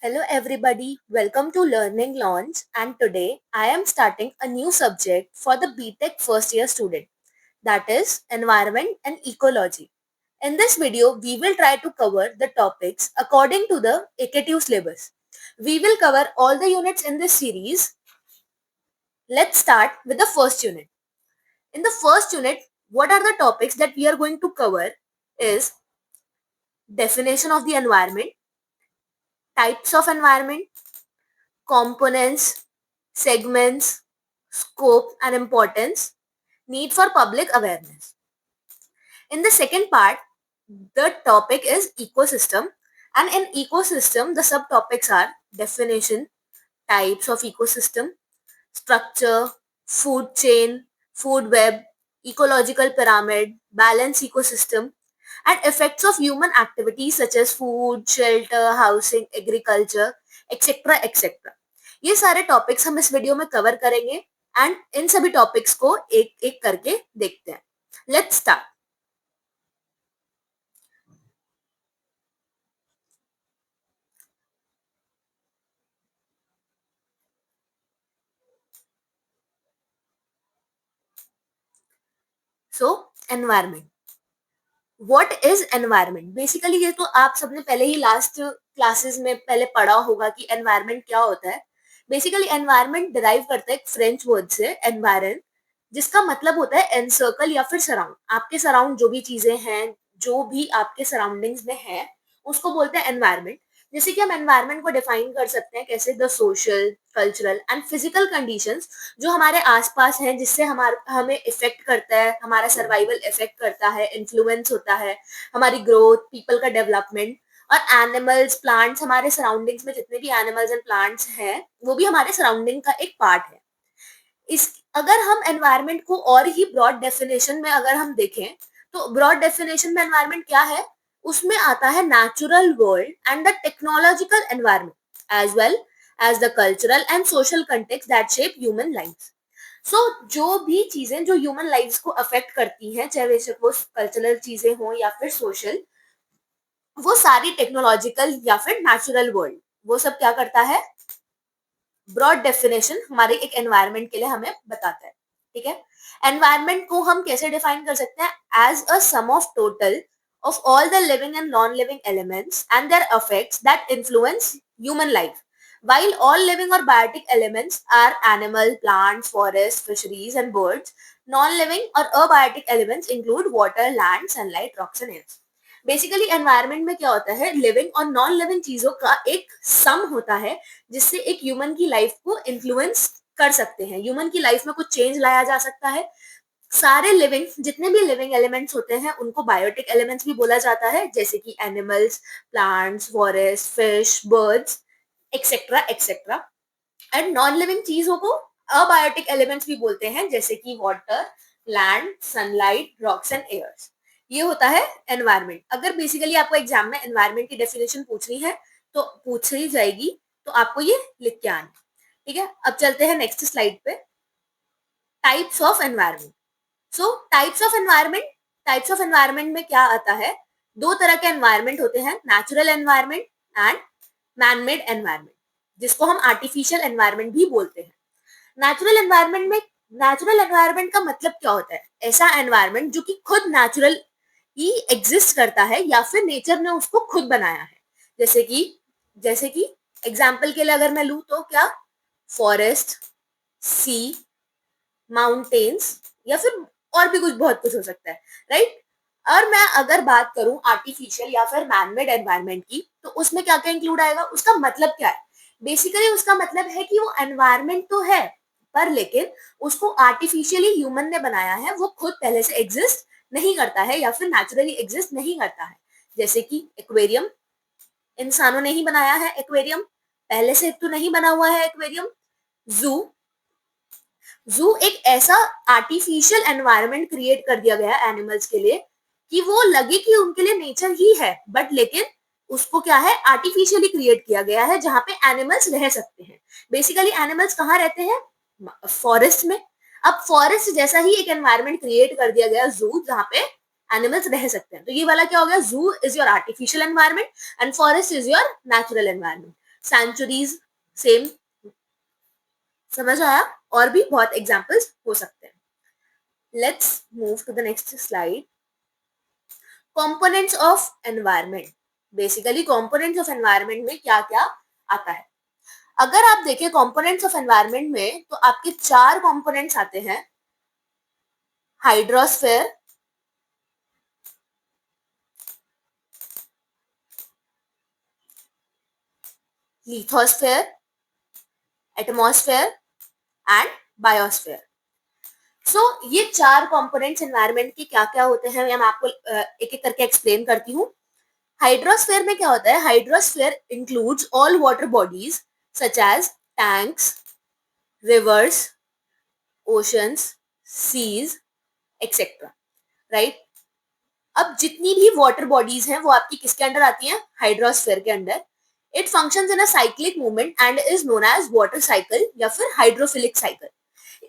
Hello everybody, welcome to Learning Launch, and today I am starting a new subject for the BTech first year student, that is Environment and Ecology. In this video, we will try to cover the topics according to the AKTU syllabus. We will cover all the units in this series. Let's start with the first unit. In the first unit, what are the topics that we are going to cover is definition of the environment, types of environment, components, segments, scope and importance, need for public awareness. In the second part, the topic is ecosystem, and in ecosystem, the subtopics are definition, types of ecosystem, structure, food chain, food web, ecological pyramid, balance ecosystem, and effects of human activities such as food, shelter, housing, agriculture, etc. etc. ये सारे topics हम इस video में cover करेंगे and in सभी topics को एक एक करके देखते हैं. Let's start. So environment. What is environment? Basically ये तो आप सबने पहले ही लास्ट क्लासेस में पहले पढ़ा होगा कि एनवायरमेंट क्या होता है. बेसिकली एनवायरमेंट डिराइव करता है एक फ्रेंच वर्ड से एनवायरन, जिसका मतलब होता है एनसर्कल या फिर सराउंड. आपके सराउंड जो भी चीजें हैं, जो भी आपके सराउंडिंग्स में है, उसको बोलते हैं एनवायरमेंट. जैसे कि हम एनवायरमेंट को डिफाइन कर सकते हैं कैसे, the social, cultural and physical conditions जो हमारे आसपास हैं, जिससे हमें इफेक्ट करता है, हमारा सर्वाइवल इफेक्ट करता है, इन्फ्लुएंस होता है, हमारी ग्रोथ, पीपल का डेवलपमेंट. और एनिमल्स, प्लांट्स, हमारे सराउंडिंग्स में जितने भी एनिमल्स एंड प्लांट्स हैं, वो भी हमारे सराउंडिंग का एक पार्ट है. इस अगर हम एनवायरनमेंट को और ही ब्रॉड डेफिनेशन में अगर हम देखें, तो ब्रॉड डेफिनेशन में एनवायरनमेंट क्या है, उसमें आता है natural world and the technological environment as well as the cultural and social context that shape human life. So जो भी चीजें जो ह्यूमन लाइफ को अफेक्ट करती हैं, चाहे बेशक वो कल्चरल चीजें हों या फिर सोशल, वो सारी टेक्नोलॉजिकल या फिर नेचुरल वर्ल्ड, वो सब क्या करता है, ब्रॉड डेफिनेशन हमारे एक एनवायरनमेंट के लिए हमें बताता है. ठीक है. एनवायरनमेंट को हम कैसे डिफाइन कर सकते हैं? As a sum of total of all the living and non-living elements and their effects that influence human life. While all living or biotic elements are animal, plants, forests, fisheries and birds, non-living or abiotic elements include water, land, sunlight, rocks and air. Basically environment में क्या होता है, living और non living चीजों का एक सम होता है, जिससे एक ह्यूमन की लाइफ को इन्फ्लुएंस कर सकते हैं, ह्यूमन की लाइफ में कुछ चेंज लाया जा सकता है. सारे लिविंग, जितने भी लिविंग एलिमेंट्स होते हैं, उनको बायोटिक एलिमेंट्स भी बोला जाता है, जैसे कि animals, plants, forest, fish, birds, etcetera etcetera. And non living चीजों को अबायोटिक एलिमेंट्स भी बोलते हैं, जैसे कि water, land, sunlight, rocks and airs. ये होता है एनवायरनमेंट. अगर बेसिकली आपको एग्जाम में एनवायरनमेंट की डेफिनेशन पूछनी है तो पूछ ही जाएगी, तो आपको ये लिख के आना. ठीक है. अब चलते हैं नेक्स्ट स्लाइड पे. Types of environment. So types of environment में क्या आता है, दो तरह के एनवायरनमेंट होते हैं, natural environment and manmade environment, जिसको हम आर्टिफिशियल एनवायरनमेंट भी बोलते हैं. नेचुरल एनवायरनमेंट में, नेचुरल एनवायरनमेंट का मतलब क्या होता है? ऐसा एनवायरनमेंट जो कि खुद नेचुरल ही एग्जिस्ट करता है या फिर नेचर ने उसको खुद बनाया है. जैसे कि एग्जाम्पल के लिए अगर मैं लूँ तो क्या, फॉरेस्ट, सी, माउंटेन्स, या फिर और भी कुछ, बहुत कुछ हो सकता है, राइट. और मैं अगर बात करूं आर्टिफिशियल या फिर मैनमेड एनवायरनमेंट की, तो उसमें क्या क्या इंक्लूड आएगा, उसका मतलब क्या है? बेसिकली उसका मतलब है कि वो एनवायरनमेंट तो है, पर लेकिन उसको आर्टिफिशियली ह्यूमन ने बनाया है, वो खुद पहले से एग्जिस्ट नहीं करता है या फिर नेचुरली एग्जिस्ट नहीं करता है. जैसे कि एक्वेरियम, इंसानों ने ही बनाया है एक्वेरियम, पहले से तो नहीं बना हुआ है एक्वेरियम. जू, जू एक ऐसा आर्टिफिशियल एनवायरनमेंट क्रिएट कर दिया गया एनिमल्स के लिए कि वो लगे कि उनके लिए नेचर ही है, बट लेकिन उसको क्या है, आर्टिफिशियली क्रिएट किया गया है, जहां पे एनिमल्स रह सकते हैं. बेसिकली एनिमल्स कहाँ रहते हैं? फॉरेस्ट में. अब फॉरेस्ट जैसा ही एक एनवायरनमेंट क्रिएट कर दिया गया जू, जहाँ पे एनिमल्स रह सकते हैं. तो ये वाला क्या हो गया, zoo is your artificial environment and forest is your natural environment. Centuries, same. समझ आया? और भी बहुत एग्जांपल्स हो सकते हैं। Let's move to the next slide. Components of environment. Basically components of environment में क्या क्या आता है? अगर आप देखें कंपोनेंट्स ऑफ एनवायरनमेंट में, तो आपके 4 कंपोनेंट्स आते हैं। Hydrosphere, lithosphere, atmosphere and biosphere. So ये 4 कंपोनेंट्स एनवायरनमेंट के क्या क्या होते हैं, मैं आपको एक एक करके एक्सप्लेन करती हूँ। हाइड्रोस्फेयर में क्या होता है? Hydrosphere includes all water bodies such as tanks, rivers, oceans, seas, etcetera, right? अब जितनी भी वाटर बॉडीज हैं वो आपकी किसके अंडर आती हैं? हाइड्रोस्फेयर के under. It functions in a cyclic movement and is known as water cycle या फिर हाइड्रोफिलिक साइकिल।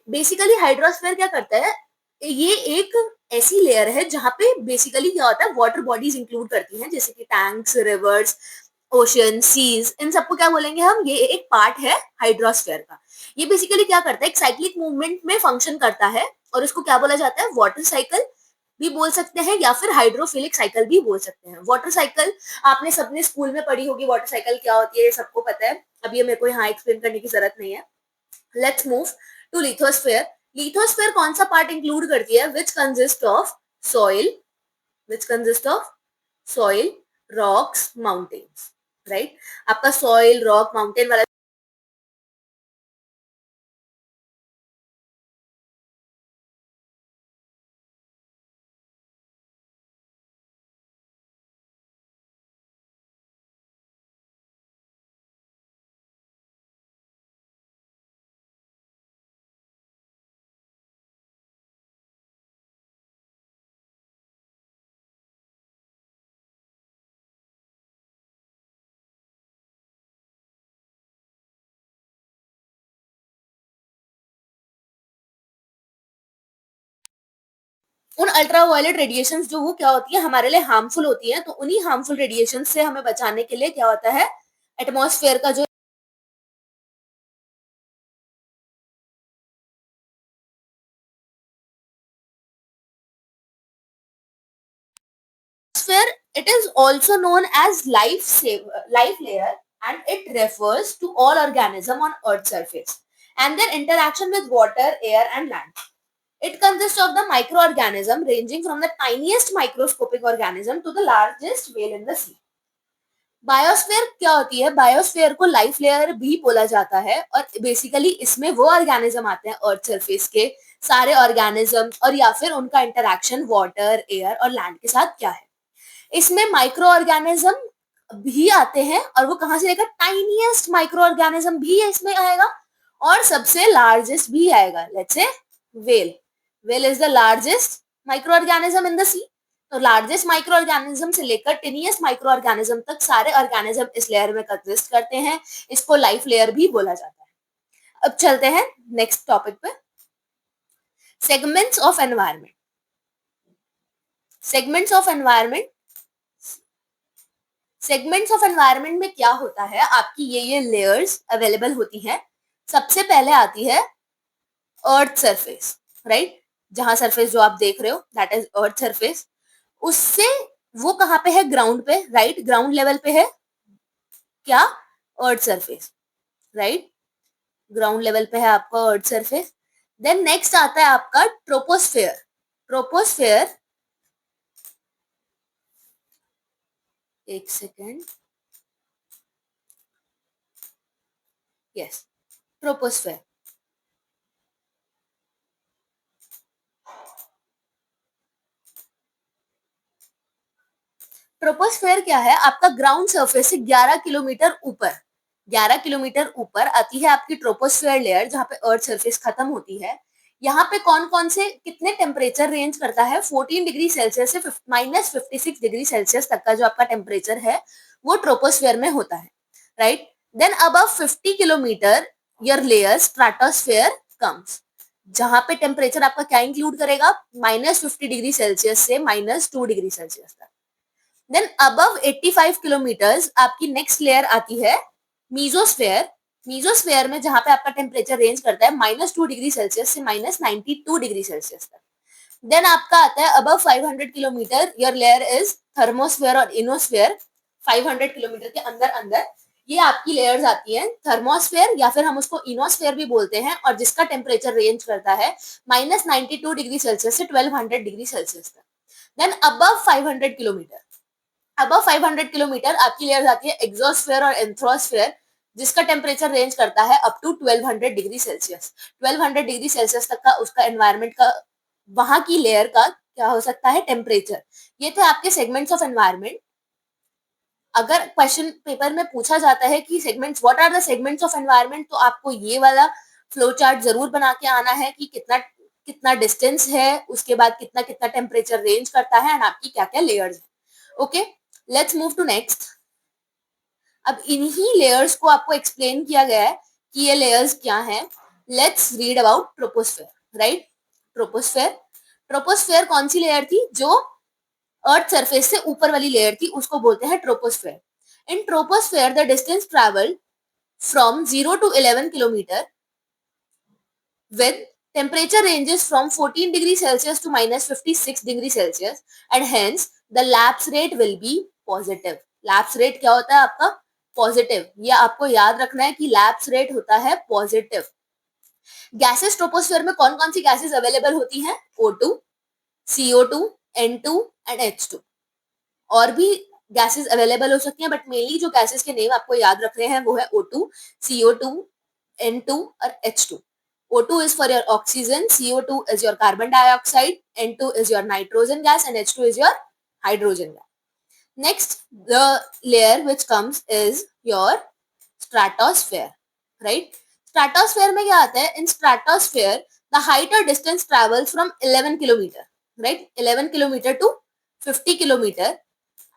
बेसिकली हाइड्रोस्फेयर क्या करता है? ये एक ऐसी लेयर है जहां पे बेसिकली क्या होता है, वाटर बॉडीज इंक्लूड करती हैं, जैसे कि टैंक्स, रिवर्स, ओशन, सीज, इन सबको क्या बोलेंगे हम? ये एक पार्ट है हाइड्रोस्फेयर का। ये बेसिकली क्या करता है? एक साइक्लिक मूवमेंट में फंक्शन करता है, और इसको क्या बोला जाता है? वाटर साइकिल भी बोल सकते हैं या फिर हाइड्रोफिलिक साइकिल भी बोल सकते हैं। वाटर साइकिल आपने सबने स्कूल में पढ़ी होगी, वाटर साइकिल क्या होती है ये सबको पता है, अब ये मेरे को यहाँ एक्सप्लेन करने की जरूरत नहीं है। Let's move to lithosphere. Lithosphere कौन सा पार्ट इंक्लूड करती है? Which consist of soil, which consist of soil, rocks, mountains, right? आपका सॉइल, रॉक, माउंटेन वाला उन अल्ट्रावायलेट रेडिएशंस जो वो क्या होती है, हमारे लिए हार्मफुल होती है, तो उन्हीं हार्मफुल रेडिएशन से हमें बचाने के लिए क्या होता है? एटमॉस्फेयर का जो atmosphere, it is also known as life layer, and it refers to all organism on earth surface and their interaction with water, air and land. It consists of the microorganism ranging from the tiniest microscopic organism to the largest whale in the sea. Biosphere क्या होती है? Biosphere को life layer भी बोला जाता है, और basically इसमें वो ऑर्गेनिज्म आते हैं अर्थ सरफेस के सारे ऑर्गेनिज्म, और या फिर उनका इंटरेक्शन वाटर, एयर और लैंड के साथ क्या है। इसमें माइक्रो ऑर्गेनिज्म भी आते हैं, और वो कहां से लेकर टाइनीएस्ट माइक्रो ऑर्गेनिज्म भी इसमें आएगा, और सबसे लार्जेस्ट भी आएगा। Let's say whale. Whale is the largest micro organism in the sea. तो लार्जेस्ट माइक्रो ऑर्गेनिज्म से लेकर टिनियस्ट माइक्रो ऑर्गेनिज्म तक सारे ऑर्गेनिज्म इस लेयर में कंसिस्ट करते हैं। इसको लाइफ लेयर भी बोला जाता है। अब चलते हैं नेक्स्ट टॉपिक पे, segments of environment. Segments of environment, segments of environment में क्या होता है? आपकी ये लेयर्स अवेलेबल होती हैं। सबसे पहले आती है अर्थ सरफेस, राइट? जहां सरफेस जो आप देख रहे हो दैट इज अर्थ सरफेस। उससे वो कहाँ पे है? ग्राउंड पे, राइट? ग्राउंड लेवल पे है क्या? Earth surface, right? Ground level पे है आपका अर्थ सरफेस। देन नेक्स्ट आता है आपका ट्रोपोस्फेयर। ट्रोपोस्फेयर, एक सेकेंड, यस, ट्रोपोस्फेयर। ट्रोपोस्फेयर क्या है? आपका ग्राउंड सरफेस से 11 किलोमीटर ऊपर, 11 किलोमीटर ऊपर आती है आपकी ट्रोपोस्फेयर लेयर, जहां पे अर्थ सरफेस खत्म होती है। यहाँ पे कौन कौन से कितने टेम्परेचर रेंज करता है? 14 डिग्री सेल्सियस से -56 डिग्री सेल्सियस तक का जो आपका टेम्परेचर है वो ट्रोपोस्फेयर में होता है, right? Then above 50 kilometre your layer stratosphere comes, जहां पे टेम्परेचर आपका क्या इंक्लूड करेगा? -50 डिग्री सेल्सियस से -2 डिग्री सेल्सियस तक। देन अबव 85 किलोमीटर्स आपकी नेक्स्ट लेयर आती है मीजोस्फेयर, मीजोस्फेयर में जहां पे आपका टेम्परेचर रेंज करता है -2 डिग्री सेल्सियस से -92 डिग्री सेल्सियस तक। देन आपका आता है above 500 kilometre, your layer is thermosphere और इनोस्फेयर। 500 किलोमीटर के अंदर अंदर ये आपकी लेयर्स आती हैं, थर्मोस्फेयर या फिर हम उसको इनोस्फेयर भी बोलते हैं, और जिसका टेम्परेचर रेंज करता है -92 डिग्री सेल्सियस से 1200 डिग्री सेल्सियस तक। Then above 500 kilometre, above 500 kilometre आपकी लेयर्स आती है एक्सोस्फेयर और एंथ्रोस्फेयर, जिसका टेम्परेचर रेंज करता है up to 1200 degree Celsius. 1200 degree Celsius तक का उसका एनवायरमेंट का, वहां की लेयर का क्या हो सकता है, टेम्परेचर। ये थे आपके सेगमेंट्स ऑफ एनवायरमेंट। अगर क्वेश्चन पेपर में पूछा जाता है कि segments, what are the segments of environment, तो आपको ये वाला फ्लो चार्ट जरूर बना के आना है कि कितना कितना डिस्टेंस है, उसके बाद कितना कितना टेम्परेचर रेंज करता है, एंड आपकी क्या क्या लेयर्स है। Okay, let's move to next. अब इन्हीं लेयर्स को आपको एक्सप्लेन किया गया है कि ये लेयर्स क्या हैं। Let's read about troposphere, right. Troposphere, troposphere कौन सी लेयर थी, जो अर्थ सरफेस से ऊपर वाली लेयर थी, उसको बोलते हैं troposphere. In troposphere the distance travel from 0 to 11 kilometre with temperature ranges from 14 degree Celsius to -56 degree Celsius, and hence the lapse rate will be positive. lapse rate क्या होता है आपका, पॉजिटिव। ये आपको याद रखना है कि लैप्स रेट होता है पॉजिटिव। गैसेस ट्रोपोस्फेयर में कौन कौन सी गैसेस अवेलेबल होती हैं, O2, CO2, N2 and H2। और भी गैसेस अवेलेबल हो सकती हैं, बट मेनली जो गैसेस के नेम आपको याद रखने हैं वो है O2, CO2, N2 और H2। O2 is for your oxygen, CO2 is your carbon dioxide, N2 is your nitrogen gas, and H2 is your hydrogen gas. Next, the layer which comes is your stratosphere, right? Stratosphere में क्या आता है? In stratosphere, the height or distance travels from 11 kilometer, right? 11 kilometer to 50 kilometer,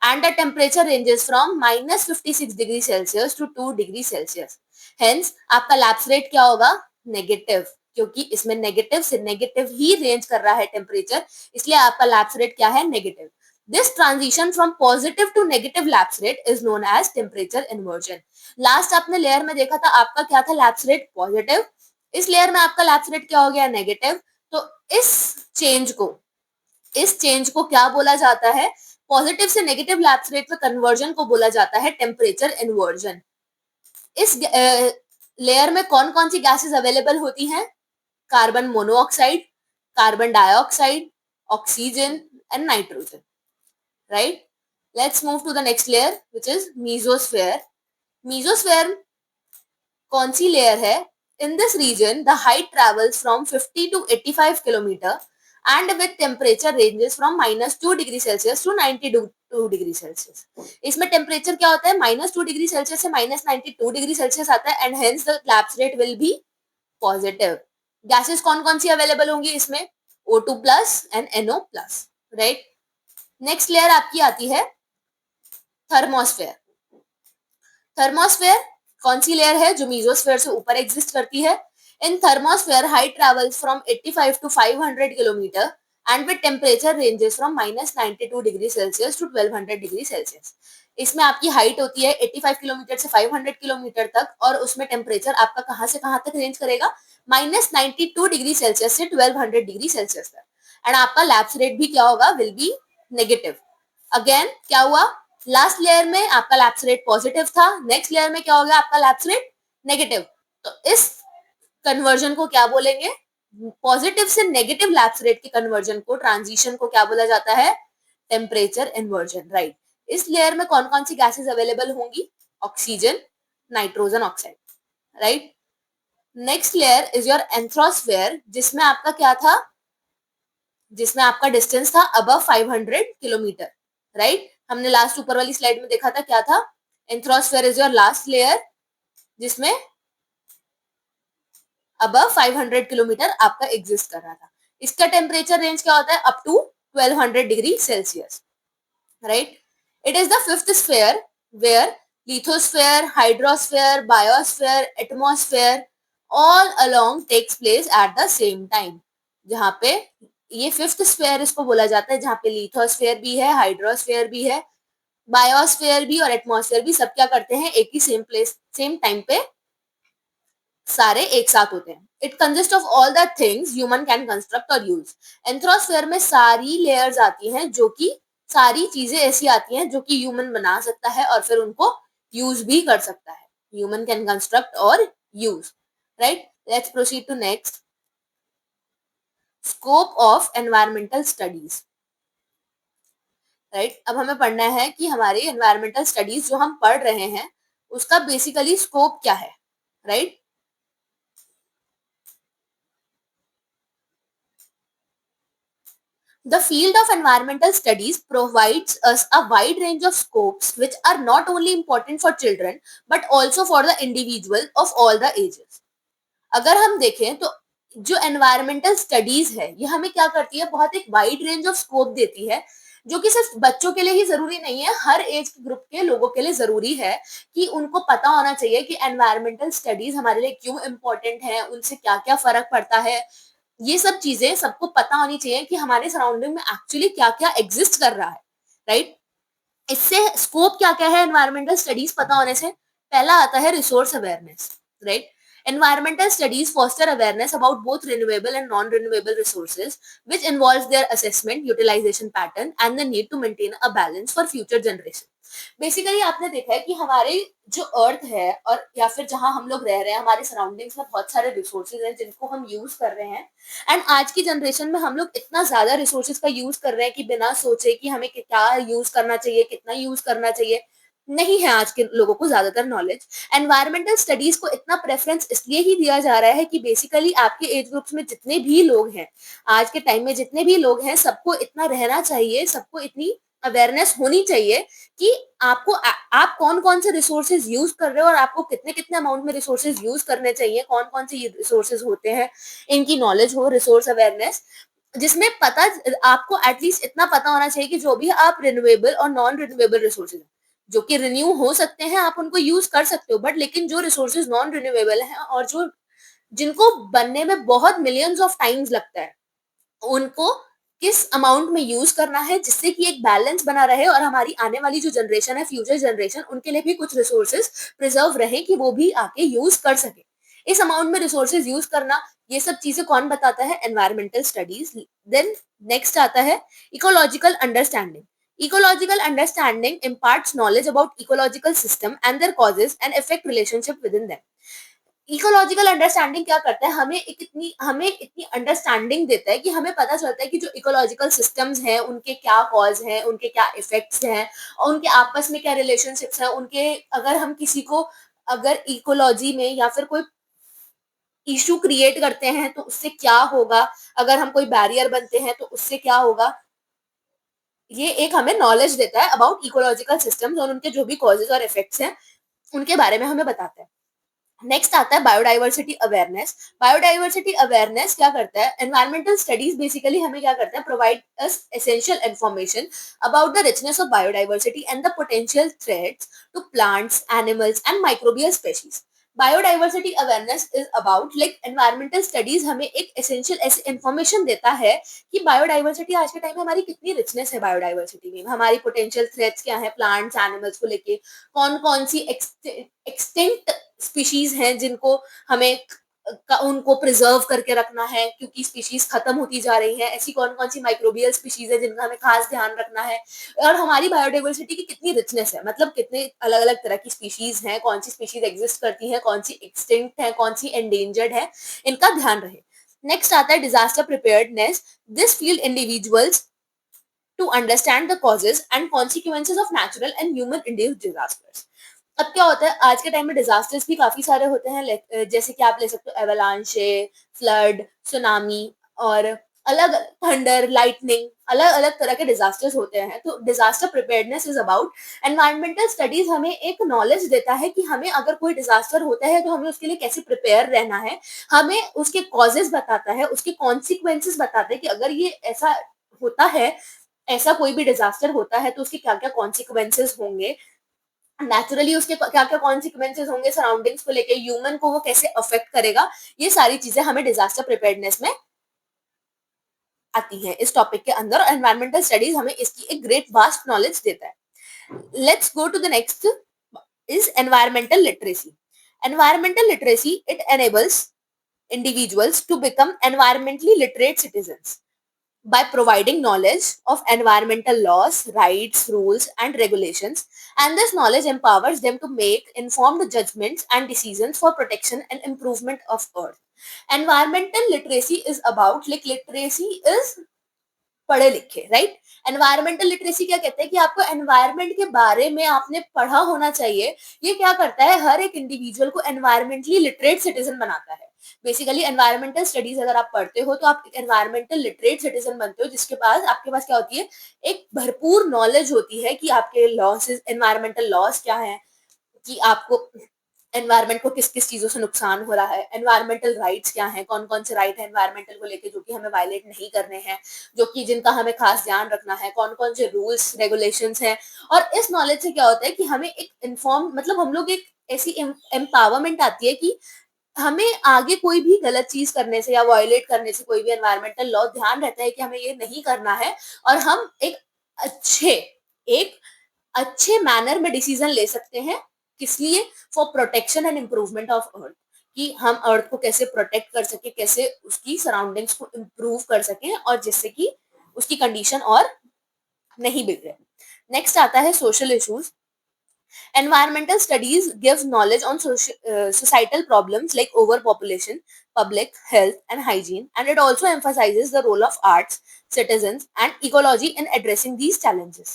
and the temperature ranges from -56 degree Celsius to 2 degree Celsius. Hence, आपका lapse rate क्या होगा, negative, क्योंकि इसमें negative से नेगेटिव ही रेंज कर रहा है टेम्परेचर, इसलिए आपका लैप्स रेट क्या है, negative. This transition from positive to negative lapse rate is known as temperature inversion. Last आपने लेयर में देखा था, आपका क्या था, लैप्स रेट पॉजिटिव। इस लेयर में आपका लैप्स रेट क्या हो गया, नेगेटिव। तो इस चेंज को क्या बोला जाता है, पॉजिटिव से नेगेटिव लैप्स रेट में कन्वर्जन को बोला जाता है टेम्परेचर इन्वर्जन। इस लेयर में कौन कौन सी गैसेस अवेलेबल होती हैं, carbon monoxide, carbon dioxide, oxygen and nitrogen, right. Let's move to the next layer which is mesosphere. Mesosphere कौन सी लेयर है, in this region the height travels from 50 to 85 kilometre and with temperature ranges from -2 degree Celsius to 92 degree Celsius. इसमें temperature क्या होता है, -2 degree Celsius से -92 degree Celsius आता है, and hence the lapse rate will be positive. Gases कौन कौन सी available होंगी इसमें, O2 plus and NO plus, right. Next layer आपकी आती है थर्मोस्फेयर। थर्मोस्फेयर कौन सी लेयर है, जो मीजोस्फेयर से ऊपर एग्जिस्ट करती है। In thermosphere, height travels from 85 to 500 kilometer and with temperature ranges from -92 degree Celsius to 1200 degree Celsius. इसमें आपकी हाइट होती है 85 किलोमीटर से 500 किलोमीटर तक, और उसमें टेम्परेचर आपका कहां से कहां तक रेंज करेगा, -92 डिग्री सेल्सियस से 1200 डिग्री सेल्सियस तक। एंड आपका लैप्स रेट भी क्या होगा, विल बी नेगेटिव। अगेन क्या हुआ, लास्ट लेयर में आपका लैप्स रेट पॉजिटिव था, नेक्स्ट लेयर में क्या हो गया, आपका लैप्स रेट नेगेटिव। तो इस कन्वर्जन को क्या बोलेंगे, पॉजिटिव से नेगेटिव लैप्स रेट के कन्वर्जन को, ट्रांजिशन को क्या बोला जाता है, टेम्परेचर इन्वर्जन, राइट। इस लेयर में कौन कौन सी गैसेस अवेलेबल होंगी, oxygen, nitrogen oxide, right. Next layer is your anthrosphere, जिसमें आपका क्या था, जिसमें आपका डिस्टेंस था अबव 500 किलोमीटर, राइट। हमने लास्ट ऊपर वाली स्लाइड में देखा था क्या था, anthrosphere is your last layer, जिसमें अबव 500 किलोमीटर आपका एग्जिस्ट कर रहा था। इसका टेम्परेचर रेंज क्या होता है, up to 1200 degree Celsius, right. It is the fifth sphere where lithosphere, hydrosphere, biosphere, atmosphere all along takes place at the same time. जहां पे ये फिफ्थ स्फीयर इसको बोला जाता है, जहां पे लिथोस्फीयर भी है, हाइड्रोस्फीयर भी है, बायोस्फीयर भी और एटमॉस्फेयर भी सब क्या करते हैं, एक ही सेम टाइम पे सारे एक साथ होते हैं। It consist of all the things human can construct और यूज। एंथ्रोस्फेयर में सारी लेयर्स आती हैं, जो कि सारी चीजें ऐसी आती हैं जो कि ह्यूमन बना सकता है और फिर उनको यूज भी कर सकता है। ह्यूमन कैन कंस्ट्रक्ट और use, right. Let's proceed to next. Scope of environmental studies, right. अब हमें पढ़ना है कि हमारी एनवायरमेंटल स्टडीज जो हम पढ़ रहे हैं उसका बेसिकली स्कोप क्या है, right. The field of environmental studies provides us a wide range of scopes which are not only important for children but also for the individual of all the ages. अगर हम देखें तो जो environmental studies है ये हमें क्या करती है, बहुत एक वाइड रेंज ऑफ स्कोप देती है, जो कि सिर्फ बच्चों के लिए ही जरूरी नहीं है, हर एज ग्रुप के लोगों के लिए जरूरी है कि उनको पता होना चाहिए कि एनवायरमेंटल स्टडीज हमारे लिए क्यों इम्पोर्टेंट है, उनसे क्या क्या फर्क पड़ता है। ये सब चीजें सबको पता होनी चाहिए कि हमारे सराउंडिंग में एक्चुअली क्या क्या एग्जिस्ट कर रहा है, राइट। इससे स्कोप क्या क्या है एनवायरमेंटल स्टडीज पता होने से, पहला आता है resource awareness, right. Environmental studies foster awareness about both renewable and non-renewable resources, which involves their assessment, utilization pattern, and the need to maintain a balance for future generation. Basically आपने देखा है कि हमारे जो अर्थ है और या फिर जहां हम लोग रह रहे हैं, हमारे सराउंडिंग्स में बहुत सारे रिसोर्सेज हैं जिनको हम यूज कर रहे हैं। एंड आज की जनरेशन में हम लोग इतना ज्यादा रिसोर्सेज का यूज कर रहे हैं कि बिना सोचे कि हमें क्या यूज करना चाहिए, कितना यूज करना चाहिए, नहीं है आज के लोगों को ज्यादातर नॉलेज। एनवायरमेंटल स्टडीज को इतना प्रेफरेंस इसलिए ही दिया जा रहा है कि बेसिकली आपके एज ग्रुप्स में जितने भी लोग हैं, आज के टाइम में जितने भी लोग हैं, सबको इतना रहना चाहिए, सबको इतनी अवेयरनेस होनी चाहिए कि आप कौन कौन से रिसोर्सेज यूज कर रहे हो और आपको कितने कितने अमाउंट में रिसोर्सेज यूज करने चाहिए, कौन कौन से रिसोर्सेज होते हैं, इनकी नॉलेज हो, रिसोर्स अवेयरनेस, जिसमें पता आपको एटलीस्ट इतना पता होना चाहिए कि जो भी आप रिन्यूएबल और नॉन रिन्यूएबल रिसोर्सेज जो कि रिन्यू हो सकते हैं आप उनको यूज कर सकते हो, बट लेकिन जो रिसोर्सेज नॉन रिन्यूएबल हैं और जो जिनको बनने में बहुत मिलियंस ऑफ टाइम्स लगता है, उनको किस अमाउंट में यूज करना है जिससे कि एक बैलेंस बना रहे और हमारी आने वाली जो जनरेशन है, फ्यूचर जनरेशन, उनके लिए भी कुछ रिसोर्सेज प्रिजर्व रहे कि वो भी आके यूज कर सके। इस अमाउंट में रिसोर्सेज यूज करना, ये सब चीजें कौन बताता है, एनवायरमेंटल स्टडीज। देन नेक्स्ट आता है ecological understanding. Ecological understanding imparts knowledge about ecological system and their causes and effect relationship within them. Ecological understanding क्या करता है, हमें इतनी अंडरस्टैंडिंग देता है कि हमें पता चलता है कि जो इकोलॉजिकल सिस्टम्स हैं उनके क्या कॉज हैं, उनके क्या इफेक्ट्स हैं और उनके आपस में क्या रिलेशनशिप्स हैं, उनके अगर हम किसी को अगर इकोलॉजी में या फिर कोई इशू क्रिएट करते हैं तो उससे क्या होगा, अगर हम कोई बैरियर बनते हैं तो उससे क्या होगा। ये एक हमें नॉलेज देता है अबाउट इकोलॉजिकल सिस्टम्स और उनके जो भी कॉजेज और इफेक्ट्स हैं उनके बारे में हमें बताता है। नेक्स्ट आता है बायोडाइवर्सिटी अवेयरनेस। बायोडाइवर्सिटी अवेयरनेस क्या करता है, एनवायरमेंटल स्टडीज बेसिकली हमें क्या करता है, provide us essential information about the richness of biodiversity and the potential threats to plants, animals and microbial species. Biodiversity awareness is about like environmental studies हमें एक essential ऐसी इंफॉर्मेशन देता है कि बायोडाइवर्सिटी आज के टाइम में हमारी कितनी रिचनेस है, बायोडाइवर्सिटी में हमारी पोटेंशियल थ्रेट्स क्या है, प्लांट्स एनिमल्स को लेके कौन कौन सी एक्सटिंक्ट स्पीशीज हैं जिनको हमें उनको प्रिजर्व करके रखना है क्योंकि स्पीशीज खत्म होती जा रही है, ऐसी कौन कौन सी माइक्रोबियल स्पीशीज है जिनका हमें खास ध्यान रखना है, और हमारी बायोडाइवर्सिटी की कितनी रिचनेस है, मतलब कितने अलग अलग तरह की स्पीशीज हैं, कौन सी स्पीशीज एग्जिस्ट करती हैं, कौन सी एक्सटिंक्ट है, कौन सी एंडेंजर्ड है, इनका ध्यान रहे। नेक्स्ट आता है disaster preparedness. This field individuals to understand the causes and consequences of natural and human induced disasters। अब क्या होता है, आज के टाइम में डिजास्टर्स भी काफी सारे होते हैं, जैसे कि आप ले सकते हो एवलांशे, फ्लड, सुनामी और अलग थंडर, लाइटनिंग, अलग अलग तरह के डिजास्टर्स होते हैं। तो disaster preparedness is about environmental studies हमें एक नॉलेज देता है कि हमें अगर कोई डिजास्टर होता है तो हमें उसके लिए कैसे प्रिपेयर रहना है, हमें उसके कॉजेज बताता है, उसके कॉन्सिक्वेंसेस बताता है कि अगर ये ऐसा होता है, ऐसा कोई भी डिजास्टर होता है तो उसके क्या क्या कॉन्सिक्वेंसेस होंगे, नेचुरली उसके क्या क्या कॉन्सिक्वेंसेस होंगे, सराउंडिंग्स को लेके ह्यूमन को वो कैसे अफेक्ट करेगा, ये सारी चीजें हमें डिजास्टर प्रिपेयर्डनेस में आती हैं इस टॉपिक के अंदर। और एनवायरमेंटल स्टडीज हमें इसकी एक ग्रेट वास्ट नॉलेज देता है। Let's go to the next is environmental literacy. Environmental literacy, it enables individuals to become environmentally literate citizens by providing knowledge of environmental laws, rights, rules, and regulations. And this knowledge empowers them to make informed judgments and decisions for protection and improvement of Earth. Environmental literacy is about, like, literacy is पढ़े लिखे, right? Environmental literacy क्या कहते हैं कि आपको environment के बारे में आपने पढ़ा होना चाहिए। ये क्या करता है, हर एक इंडिविजुअल को एनवायरमेंटली लिटरेट सिटीजन बनाता है। बेसिकली एनवायरमेंटल स्टडीज अगर आप पढ़ते हो तो आप एक एनवायरमेंटल लिटरेट सिटीजन बनते हो, जिसके पास आपके पास क्या होती है, एक भरपूर नॉलेज होती है कि आपके लॉस, एनवायरमेंटल लॉस क्या है, कि आपको एनवायरमेंट को किस किस चीजों से नुकसान हो रहा है, एनवायरमेंटल राइट्स क्या हैं, कौन कौन से राइट है एनवायरमेंटल को लेके जो कि हमें वायलेट नहीं करने हैं, जो कि जिनका हमें खास ध्यान रखना है, कौन कौन से रूल्स रेगुलेशंस हैं। और इस नॉलेज से क्या होता है कि हमें एक इन्फॉर्म, मतलब हम लोग एक ऐसी एम्पावरमेंट आती है कि हमें आगे कोई भी गलत चीज करने से या वायलेट करने से, कोई भी एनवायरमेंटल लॉ, ध्यान रहता है कि हमें ये नहीं करना है। और हम अच्छे एक अच्छे मैनर में डिसीजन ले सकते हैं। किस लिए? For protection and improvement of earth, कि हम अर्थ को कैसे प्रोटेक्ट कर सके, कैसे उसकी सराउंडिंग्स को इम्प्रूव कर सकें, और जिससे कि उसकी कंडीशन और नहीं बिगड़े। नेक्स्ट आता है social issues. Environmental studies give knowledge on societal problems like overpopulation, public health, and hygiene, and it also emphasizes the role of arts, citizens, and ecology in addressing these challenges.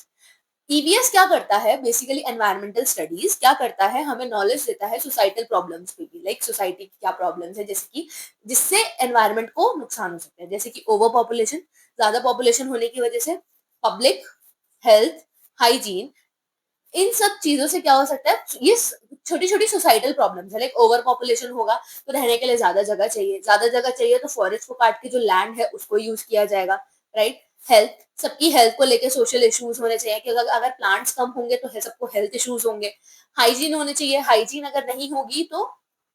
EVS क्या करता है, basically environmental studies क्या करता है, हमें knowledge देता है societal problems पे भी, लाइक सोसाइटी की क्या प्रॉब्लम्स है, जैसे कि जिससे एनवायरमेंट को नुकसान हो सकता है, जैसे कि ओवर पॉपुलेशन, ज्यादा पॉपुलेशन होने की वजह से, पब्लिक हेल्थ, हाइजीन, इन सब चीजों से क्या हो सकता है, ये छोटी छोटी सोसाइटल प्रॉब्लम्स है। लाइक ओवर पॉपुलेशन होगा तो रहने के लिए ज्यादा जगह चाहिए, ज्यादा जगह चाहिए तो फॉरेस्ट को काट के जो लैंड है उसको यूज किया जाएगा, राइट? हेल्थ, सबकी हेल्थ को लेके सोशल इश्यूज होने चाहिए कि अगर प्लांट्स कम होंगे तो सबको हेल्थ इश्यूज होंगे। हाइजीन होने चाहिए, हाइजीन अगर नहीं होगी तो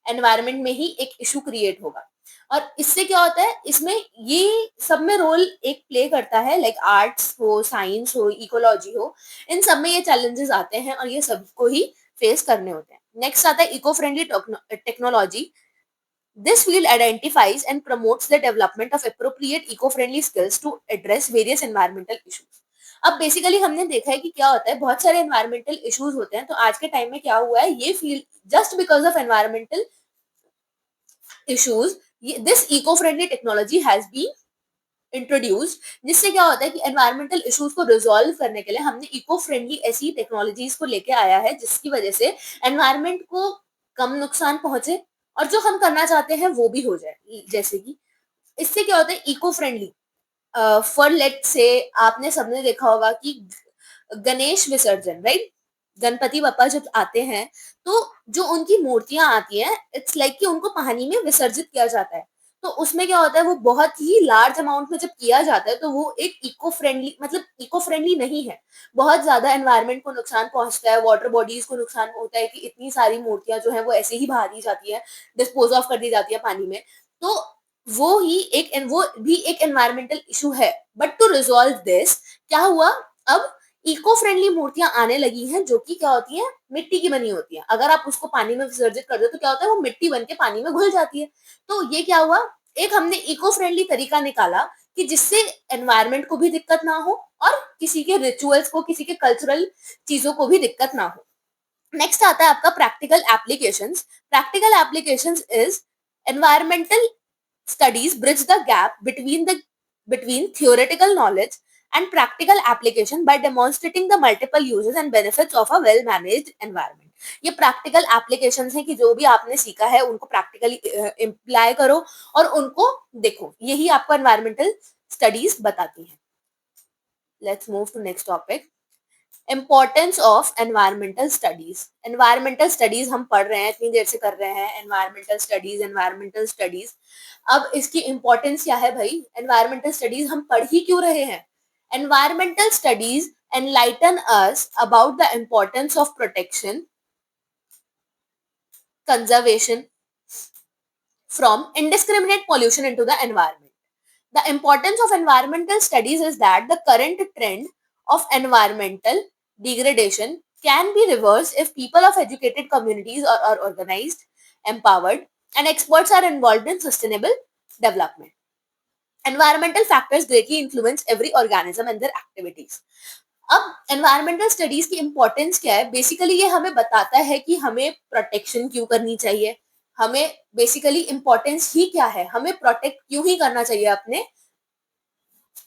एनवायरमेंट में ही एक इशू क्रिएट होगा। और इससे क्या होता है, इसमें ये सब में रोल एक प्ले करता है, लाइक आर्ट्स हो, साइंस हो, इकोलॉजी हो, इन सब में ये चैलेंजेस आते हैं और ये सबको ही फेस करने होते हैं। नेक्स्ट आता है eco friendly technology. This field identifies and promotes the development of appropriate eco friendly skills to address various environmental issues. अब बेसिकली हमने देखा है कि क्या होता है, बहुत सारे एनवायरमेंटल इश्यूज होते हैं, तो आज के टाइम में क्या हुआ है, ये field just because of environmental issues, this eco friendly technology has been introduced, जिससे क्या होता है कि एनवायरमेंटल इश्यूज को रिजॉल्व करने के लिए हमने इको फ्रेंडली ऐसी टेक्नोलॉजीज को लेके आया है, जिसकी वजह से एनवायरमेंट को कम नुकसान पहुंचे और जो हम करना चाहते हैं वो भी हो जाए। जैसे कि इससे क्या होता है, इको फ्रेंडली फॉर लेट से, आपने सबने देखा होगा कि गणेश विसर्जन, राइट? गणपति बप्पा जब आते हैं तो जो उनकी मूर्तियां आती हैं, इट्स लाइक कि उनको पानी में विसर्जित किया जाता है। तो उसमें क्या होता है, वो बहुत ही लार्ज अमाउंट में जब किया जाता है तो वो एक इको फ्रेंडली, मतलब इको फ्रेंडली नहीं है, बहुत ज्यादा एनवायरनमेंट को नुकसान पहुंचता है, वाटर बॉडीज को नुकसान होता है कि इतनी सारी मूर्तियां जो है वो ऐसे ही बहा दी जाती है, डिस्पोज ऑफ कर दी जाती है पानी में। तो वो भी एक एनवायरमेंटल इशू है। बट टू रिजॉल्व दिस, क्या हुआ, अब इको फ्रेंडली मूर्तियां आने लगी हैं, जो कि क्या होती है, मिट्टी की बनी होती है। अगर आप उसको पानी में विसर्जित कर दो तो क्या होता है, वो मिट्टी बन के पानी में घुल जाती है। तो ये क्या हुआ, एक हमने इको फ्रेंडली तरीका निकाला कि जिससे एनवायरनमेंट को भी दिक्कत ना हो और किसी के रिचुअल्स को, किसी के कल्चरल चीजों को भी दिक्कत ना हो। नेक्स्ट आता है आपका practical applications. Practical applications is environmental studies bridge the gap between theoretical knowledge and practical application by demonstrating the multiple uses and benefits of a well managed environment। ये प्रैक्टिकल एप्लीकेशंस हैं कि जो भी आपने सीखा है उनको प्रैक्टिकली इम्प्लाई करो और उनको देखो, यही आपको एनवायरमेंटल स्टडीज बताती है। Let's move to next topic, importance of environmental studies. Environmental studies हम पढ़ रहे हैं, इतनी देर से कर रहे हैं एनवायरमेंटल स्टडीज, एनवायरमेंटल स्टडीज। अब इसकी इंपॉर्टेंस क्या है भाई, एनवायरमेंटल स्टडीज हम पढ़ ही क्यों रहे हैं? Environmental studies enlighten us about the importance of protection, conservation from indiscriminate pollution into the environment. The importance of environmental studies is that the current trend of environmental degradation can be reversed if people of educated communities are organized, empowered, and experts are involved in sustainable development. Environmental factors greatly influence every organism and their activities. अब environmental studies की importance क्या है? Basically ये हमें बताता है कि हमें प्रोटेक्शन क्यों करनी चाहिए, हमें बेसिकली इंपॉर्टेंस ही क्या है, हमें प्रोटेक्ट क्यों ही करना चाहिए अपने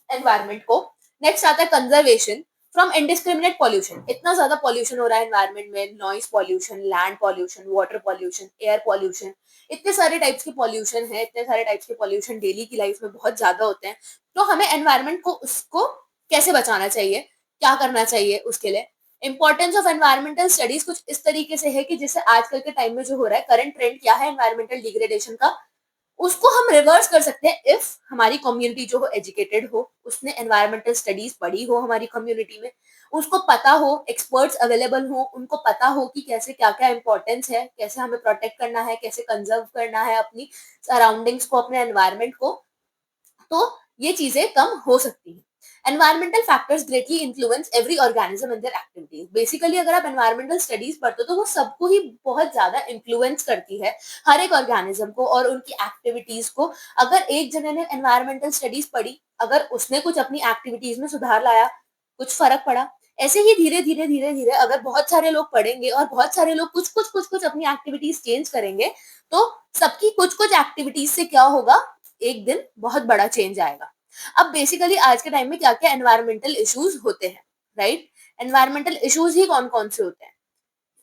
एनवायरनमेंट को। नेक्स्ट आता है कंजर्वेशन फ्रॉम इंडिस्क्रिमिनेट पॉल्यूशन। इतना ज्यादा पॉल्यूशन हो रहा है एनवायरनमेंट में, noise pollution, land pollution, water pollution, air pollution, इतने सारे टाइप्स के पॉल्यूशन है, इतने सारे टाइप्स के पॉल्यूशन डेली की लाइफ में बहुत ज्यादा होते हैं। तो हमें एनवायरनमेंट को उसको कैसे बचाना चाहिए, क्या करना चाहिए उसके लिए। इंपॉर्टेंस ऑफ एनवायरमेंटल स्टडीज कुछ इस तरीके से है कि जैसे आजकल के टाइम में जो हो रहा है, करंट ट्रेंड क्या है एनवायरमेंटल डिग्रेडेशन का, उसको हम रिवर्स कर सकते हैं इफ हमारी कम्युनिटी जो हो एजुकेटेड हो, उसने एनवायरमेंटल स्टडीज पढ़ी हो हमारी कम्युनिटी में, उसको पता हो, एक्सपर्ट्स अवेलेबल हो, उनको पता हो कि कैसे क्या क्या इंपॉर्टेंस है, कैसे हमें प्रोटेक्ट करना है, कैसे कंजर्व करना है अपनी सराउंडिंग्स को, अपने एनवायरमेंट को। तो ये चीजें कम हो सकती हैं। Environmental factors greatly influence every organism in their activities. Basically अगर आप एनवायरमेंटल स्टडीज पढ़ते हो तो वो सबको ही बहुत ज्यादा इन्फ्लुएंस करती है, हर एक ऑर्गेनिज्म को और उनकी एक्टिविटीज को। अगर एक जने ने एनवायरमेंटल स्टडीज पढ़ी, अगर उसने कुछ अपनी एक्टिविटीज में सुधार लाया, कुछ फर्क पड़ा, ऐसे ही धीरे धीरे धीरे धीरे अगर बहुत सारे लोग पढ़ेंगे और बहुत सारे लोग कुछ अपनी एक्टिविटीज चेंज करेंगे, तो सबकी कुछ कुछ एक्टिविटीज से क्या होगा, एक दिन बहुत बड़ा चेंज आएगा। अब बेसिकली आज के टाइम में क्या क्या एनवायरमेंटल इश्यूज होते हैं, राइट? एनवायरमेंटल इश्यूज ही कौन कौन से होते हैं,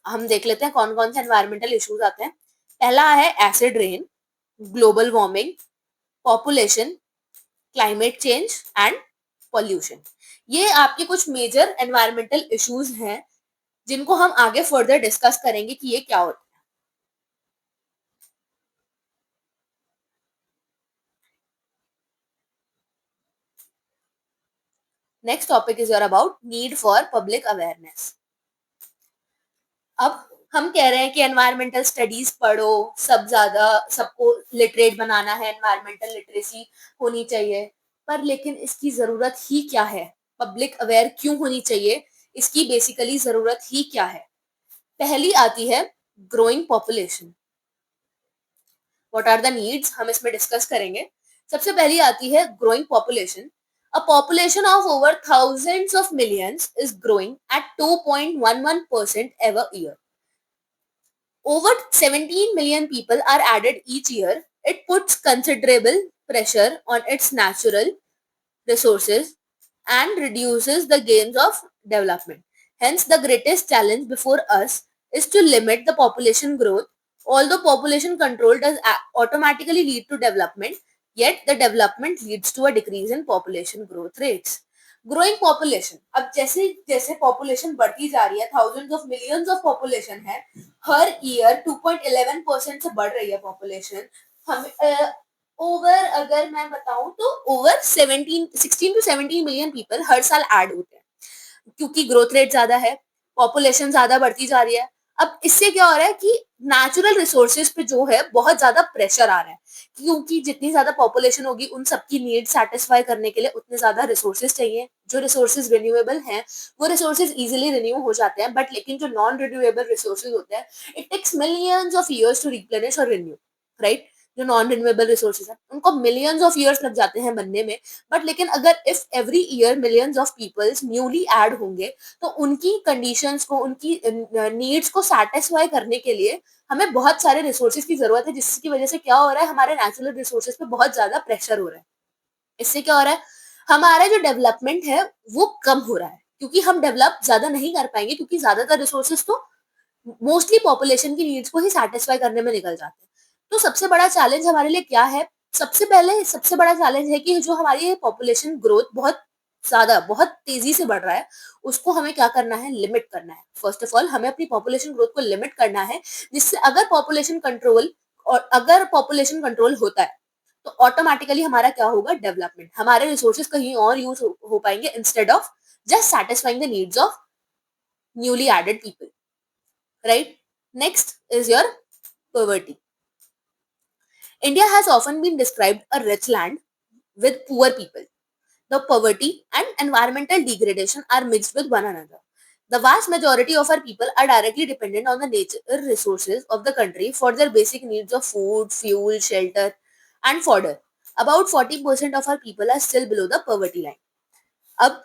हम देख लेते हैं कौन कौन से एनवायरमेंटल इश्यूज आते हैं। पहला है acid rain, global warming, population, climate change and pollution. ये आपके कुछ मेजर एनवायरमेंटल इश्यूज हैं जिनको हम आगे फर्दर डिस्कस करेंगे कि ये क्या होता है। Next topic is your about need for public awareness. अब हम कह रहे हैं कि एनवायरमेंटल स्टडीज पढ़ो, सब ज्यादा सबको लिटरेट बनाना है, एनवायरमेंटल लिटरेसी होनी चाहिए, पर लेकिन इसकी जरूरत ही क्या है, पब्लिक अवेयर क्यों होनी चाहिए, इसकी बेसिकली जरूरत ही क्या है। पहली आती है growing population. What are the needs, हम इसमें डिस्कस करेंगे। सबसे पहली आती है growing population. A population of over thousands of millions is growing at 2.11% every year. Over 17 million people are added each year. It puts considerable pressure on its natural resources and reduces the gains of development. Hence, the greatest challenge before us is to limit the population growth. Although population control does automatically lead to development, yet the development leads to a decrease in population growth rates. Growing population, अब जैसे जैसे population बढ़ती जा रही है, thousands of millions of population है, हर year 2.11% से बढ़ रही है पॉपुलेशन। हम ओवर अगर मैं बताऊं तो ओवर 16 टू 17 मिलियन पीपल हर साल ऐड होते हैं, क्योंकि ग्रोथ रेट ज्यादा है, पॉपुलेशन ज्यादा बढ़ती जा रही है। अब इससे क्या हो रहा है कि नेचुरल रिसोर्सेज पे जो है बहुत ज्यादा प्रेशर आ रहा है, क्योंकि जितनी ज्यादा पॉपुलेशन होगी उन सबकी नीड सेटिस्फाई करने के लिए उतने ज्यादा रिसोर्सेज चाहिए। जो रिसोर्सेज रिन्यूएबल हैं वो रिसोर्सेज इजीली रिन्यू हो जाते हैं, बट लेकिन जो नॉन रिन्यूएबल रिसोर्सेज होते हैं, it takes millions of years to replenish और रिन्यू, राइट? जो नॉन रिन्यूएबल रिसोर्सेज है उनको मिलियंस ऑफ ईयर्स लग जाते हैं बनने में। बट लेकिन अगर if every year millions of peoples newly add होंगे, तो उनकी कंडीशंस को, उनकी नीड्स को सेटिस्फाई करने के लिए हमें बहुत सारे रिसोर्सेज की जरूरत है, जिसकी वजह से क्या हो रहा है, हमारे नेचुरल रिसोर्सेज पे बहुत ज्यादा प्रेशर हो रहा है। इससे क्या हो रहा है, हमारा जो डेवलपमेंट है वो कम हो रहा है, क्योंकि हम डेवलप ज्यादा नहीं कर पाएंगे, क्योंकि ज्यादातर रिसोर्सेज तो मोस्टली पॉपुलेशन की नीड्स को ही सेटिस्फाई करने में निकल जाते हैं। तो सबसे बड़ा चैलेंज हमारे लिए क्या है? सबसे पहले सबसे बड़ा चैलेंज है कि जो हमारी पॉपुलेशन ग्रोथ बहुत ज्यादा, बहुत तेजी से बढ़ रहा है, उसको हमें क्या करना है, लिमिट करना है। फर्स्ट ऑफ ऑल हमें अपनी पॉपुलेशन ग्रोथ को लिमिट करना है, जिससे अगर पॉपुलेशन कंट्रोल होता है तो ऑटोमेटिकली हमारा क्या होगा, डेवलपमेंट, हमारे रिसोर्सेज कहीं और यूज हो पाएंगे instead of just satisfying the needs of newly added people, right? Next is your poverty. India has often been described a rich land with poor people. The poverty and environmental degradation are mixed with one another. The vast majority of our people are directly dependent on the nature resources of the country for their basic needs of food, fuel, shelter, and fodder. About 40% of our people are still below the poverty line. अब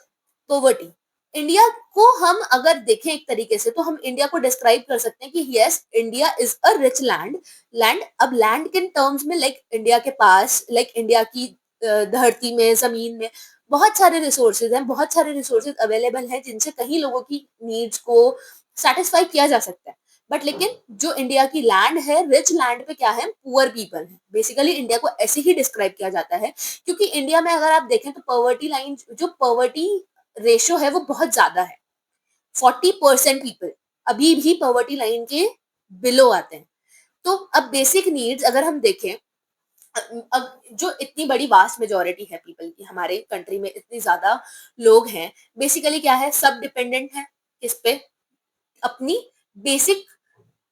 poverty, India को हम अगर देखें एक तरीके से तो हम इंडिया को डिस्क्राइब कर सकते हैं कि yes India is a rich land. अब लैंड के टर्म्स में लाइक इंडिया के पास लाइक इंडिया की धरती में जमीन में बहुत सारे रिसोर्सेज हैं, बहुत सारे रिसोर्सेज अवेलेबल हैं जिनसे कहीं लोगों की नीड्स को सेटिस्फाई किया जा सकता है। बट लेकिन जो इंडिया की लैंड है, रिच लैंड पे क्या है, पुअर पीपल है। बेसिकली इंडिया को ऐसे ही डिस्क्राइब किया जाता है क्योंकि इंडिया में अगर आप देखें तो पॉवर्टी लाइन जो पॉवर्टी रेशियो है वो बहुत ज्यादा है। 40% पीपल अभी भी पॉवर्टी लाइन के बिलो आते हैं। तो अब बेसिक नीड्स अगर हम देखें, अब जो इतनी बड़ी वास्ट मेजोरिटी है पीपल की, हमारे कंट्री में इतनी ज्यादा लोग हैं, बेसिकली क्या है, सब डिपेंडेंट है किस पे, अपनी बेसिक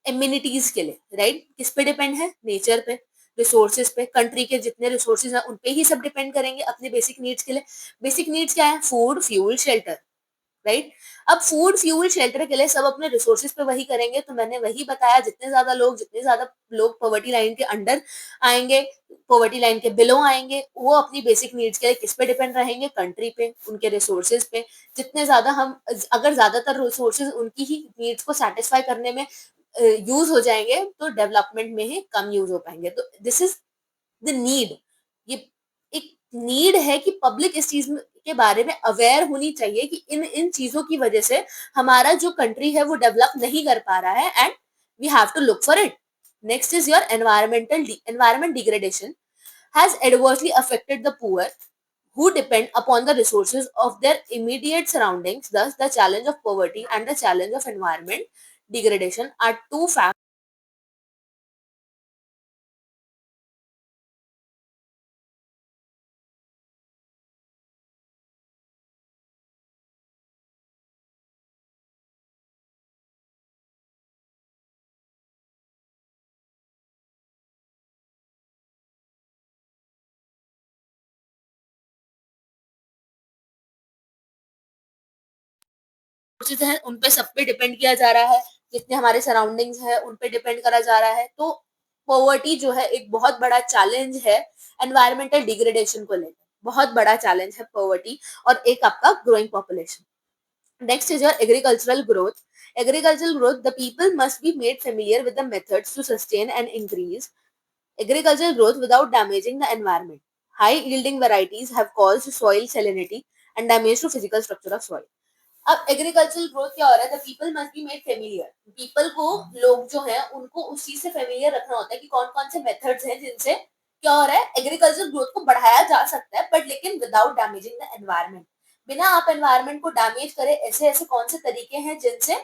इम्यूनिटीज के लिए, राइट। किस पे डिपेंड है, नेचर पे, रिसोर्सेज पे। कंट्री के जितने रिसोर्सेज हैं उन पे ही सब डिपेंड करेंगे अपने बेसिक नीड्स के लिए। बेसिक नीड्स क्या है, फूड, फ्यूल, शेल्टर, राइट। अब फूड, फ्यूल, शेल्टर के लिए सब अपने रिसोर्सेज पे वही करेंगे। तो मैंने वही बताया, जितने ज्यादा लोग पॉवर्टी लाइन के अंडर आएंगे, पॉवर्टी लाइन के बिलो आएंगे, वो अपनी बेसिक नीड्स के लिए किस पे डिपेंड रहेंगे, कंट्री पे, उनके रिसोर्सेज पे। जितने ज्यादा हम, अगर ज्यादातर रिसोर्सेज उनकी ही नीड्स को सेटिस्फाई करने में यूज हो जाएंगे तो डेवलपमेंट में ही कम यूज हो पाएंगे। तो दिस इज द नीड। ये एक नीड है कि पब्लिक इस चीज के बारे में अवेयर होनी चाहिए कि इन इन चीजों की वजह से हमारा जो कंट्री है वो डेवलप नहीं कर पा रहा है, and we have to look for it. Next is your environment degradation has adversely affected the poor who depend upon the resources of their immediate surroundings. Thus, the challenge of poverty and the challenge of environment degradation are two factors हैं उन पे सब पे depend किया जा रहा है, जितने हमारे सराउंडिंग्स है उन पे डिपेंड करा जा रहा है। तो पॉवर्टी जो है एक बहुत बड़ा चैलेंज है एनवायरमेंटल डिग्रेडेशन को लेकर, बहुत बड़ा चैलेंज है पॉवर्टी और एक आपका growing population. Next is your agricultural growth. Agricultural growth, the people must be made familiar with the methods to sustain and increase agricultural growth without damaging the environment. High yielding varieties have caused soil salinity and damage to physical structure of soil. अब agricultural growth क्या हो रहा है, the people must be made familiar. People को, लोग जो है उनको उस चीज से फेमिलियर रखना होता है कि कौन कौन से मेथड्स हैं जिनसे क्या हो रहा है, एग्रीकल्चर ग्रोथ को बढ़ाया जा सकता है, बट लेकिन विदाउट डैमेजिंग द एनवायरमेंट। बिना आप एनवायरमेंट को डैमेज करे ऐसे ऐसे कौन से तरीके हैं जिनसे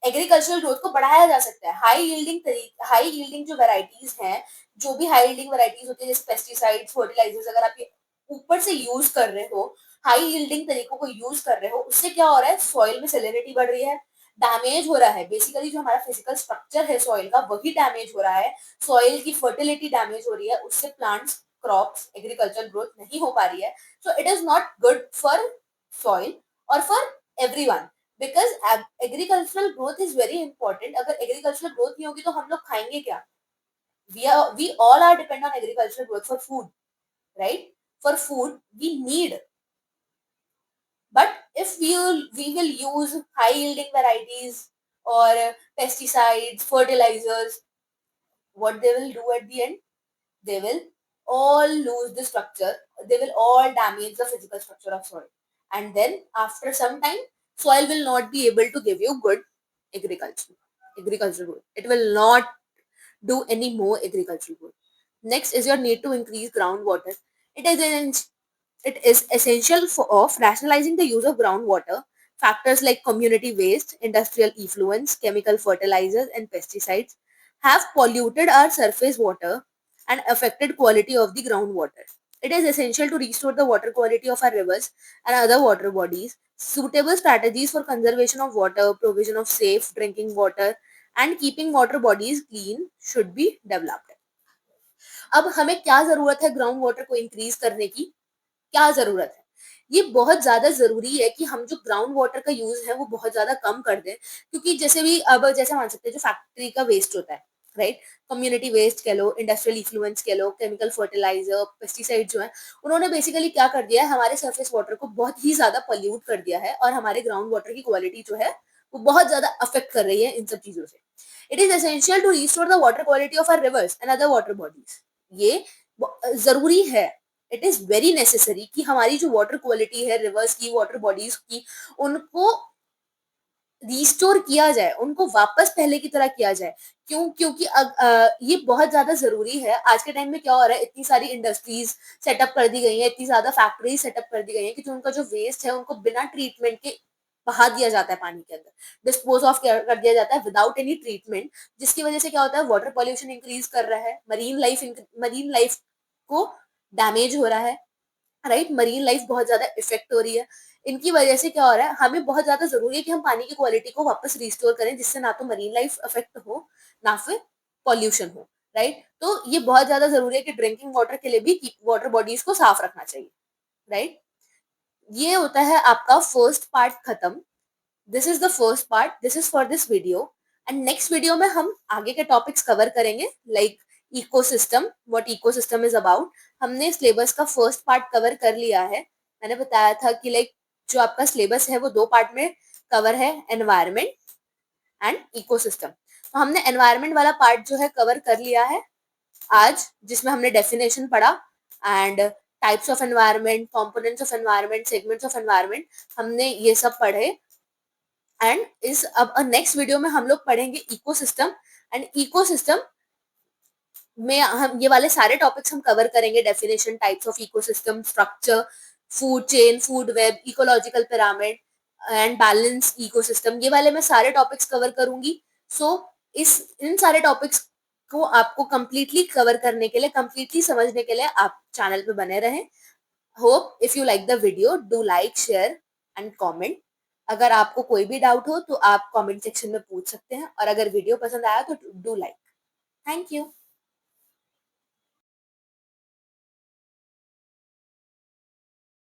एग्रीकल्चरल ग्रोथ को बढ़ाया जा सकता है। हाई यील्डिंग जो वेराइटीज हैं, जो भी हाई यील्डिंग वेराइटीज होती है जैसे पेस्टिसाइड्स, फर्टिलाइजर्स, अगर आप ये ऊपर से यूज कर रहे हो, हाई यील्डिंग तरीकों को यूज कर रहे हो, उससे क्या हो रहा है, सॉइल में सेलेनिटी बढ़ रही है, डैमेज हो रहा है। बेसिकली जो हमारा फिजिकल स्ट्रक्चर है सॉइल का वही डैमेज हो रहा है, सॉइल की फर्टिलिटी डैमेज हो रही है, उससे प्लांट्स, क्रॉप्स, एग्रीकल्चर ग्रोथ नहीं हो पा रही है। So it is not good for soil और for everyone, because agricultural growth is very important. अगर एग्रीकल्चरल ग्रोथ नहीं होगी तो हम लोग खाएंगे क्या? We all are depend on agricultural growth for food, right. For food we need, but if we will use high yielding varieties or pesticides, fertilizers, what they will do at the end, they will all lose the structure, they will all damage the physical structure of soil, and then after some time soil will not be able to give you good agricultural growth. It will not do any more agricultural growth. Next is your need to increase groundwater. It is an it is essential for of rationalizing the use of groundwater. Factors like community waste, industrial effluents, chemical fertilizers, and pesticides have polluted our surface water and affected quality of the groundwater. It is essential to restore the water quality of our rivers and other water bodies. Suitable strategies for conservation of water, provision of safe drinking water, and keeping water bodies clean should be developed. अब हमें क्या जरूरत है ground water को increase करने की? क्या जरूरत है? ये बहुत ज़्यादा ज़रूरी है कि हम जो ग्राउंड वाटर का यूज़ है वो बहुत ज़्यादा कम कर दें, क्योंकि जैसे भी अब जैसे मान सकते हैं जो फैक्ट्री का वेस्ट होता है, राइट? कम्युनिटी वेस्ट कह लो, इंडस्ट्रियल इफ्लुएंस कह लो, केमिकल फर्टिलाइज़र, पेस्टिसाइड जो है, उन्होंने बेसिकली क्या कर दिया है, हमारे सरफेस वाटर को बहुत ही ज़्यादा पॉल्यूट कर दिया है और हमारे ग्राउंड वाटर की क्वालिटी जो है, वो बहुत ज़्यादा अफ़ेक्ट कर रही है इन सब चीज़ों से। It is essential to restore the water quality of our rivers and other water bodies. ये ज़रूरी है, इट इज़ वेरी नेसेसरी कि हमारी जो वाटर क्वालिटी है, रिवर्स की, वाटर बॉडीज़ की, उनको रिस्टोर किया जाए, उनको वापस पहले की तरह किया जाए। क्यों? क्योंकि ये बहुत ज़्यादा ज़रूरी है। आज के टाइम में क्या हो रहा है, इतनी सारी इंडस्ट्रीज़ सेटअप कर दी गई हैं, इतनी ज़्यादा फैक्ट्रीज़ सेटअप कर दी गई हैं कि जो उनका जो वेस्ट है, उनको बिना ट्रीटमेंट के बहा दिया जाता है पानी के अंदर। डिस्पोज़ ऑफ कर दिया जाता है विदाउट एनी ट्रीटमेंट, जिसकी वज़ह से क्या होता है, वाटर पॉल्यूशन इंक्रीज़ कर रहा है, मरीन लाइफ़ को डैमेज हो रहा है। राइट, मरीन लाइफ बहुत ज्यादा इफेक्ट हो रही है। इनकी वजह से क्या हो रहा है, हमें बहुत ज्यादा जरूरी है कि हम पानी की क्वालिटी को वापस रिस्टोर करें, जिससे ना तो मरीन लाइफ अफेक्ट हो, ना फिर पॉल्यूशन हो। राइट, तो ये बहुत ज्यादा जरूरी है कि ड्रिंकिंग वाटर के लिए भी वाटर बॉडीज को साफ रखना चाहिए। राइट, ये होता है आपका फर्स्ट पार्ट खत्म। This is the first part, this is for this video. And next video में हम आगे के टॉपिक्स कवर करेंगे, like ecosystem, what ecosystem is about. हमने सिलेबस का फर्स्ट पार्ट कवर कर लिया है। मैंने बताया था कि लाइक जो आपका सिलेबस है वो दो पार्ट में कवर है, एनवायरमेंट एंड इकोसिस्टम। तो हमने एनवायरमेंट वाला पार्ट जो है कवर कर लिया है आज, जिसमें हमने डेफिनेशन पढ़ा and types of environment, components of environment, segments of environment, हमने ये सब पढ़े। एंड इस अब नेक्स्ट वीडियो में हम लोग पढ़ेंगे इकोसिस्टम। एंड इकोसिस्टम में हम ये वाले सारे टॉपिक्स हम कवर करेंगे, definition, types of ecosystem, structure, food chain, food web, ecological pyramid and balance ecosystem, ये वाले मैं सारे टॉपिक्स कवर करूंगी। सो इस इन सारे टॉपिक्स को आपको कंप्लीटली कवर करने के लिए, कंप्लीटली समझने के लिए आप चैनल पे बने रहें। Hope if you like the video, do like, share and comment. अगर आपको कोई भी डाउट हो तो आप कमेंट सेक्शन में पूछ सकते हैं, और अगर वीडियो पसंद आया तो डू लाइक। Thank you.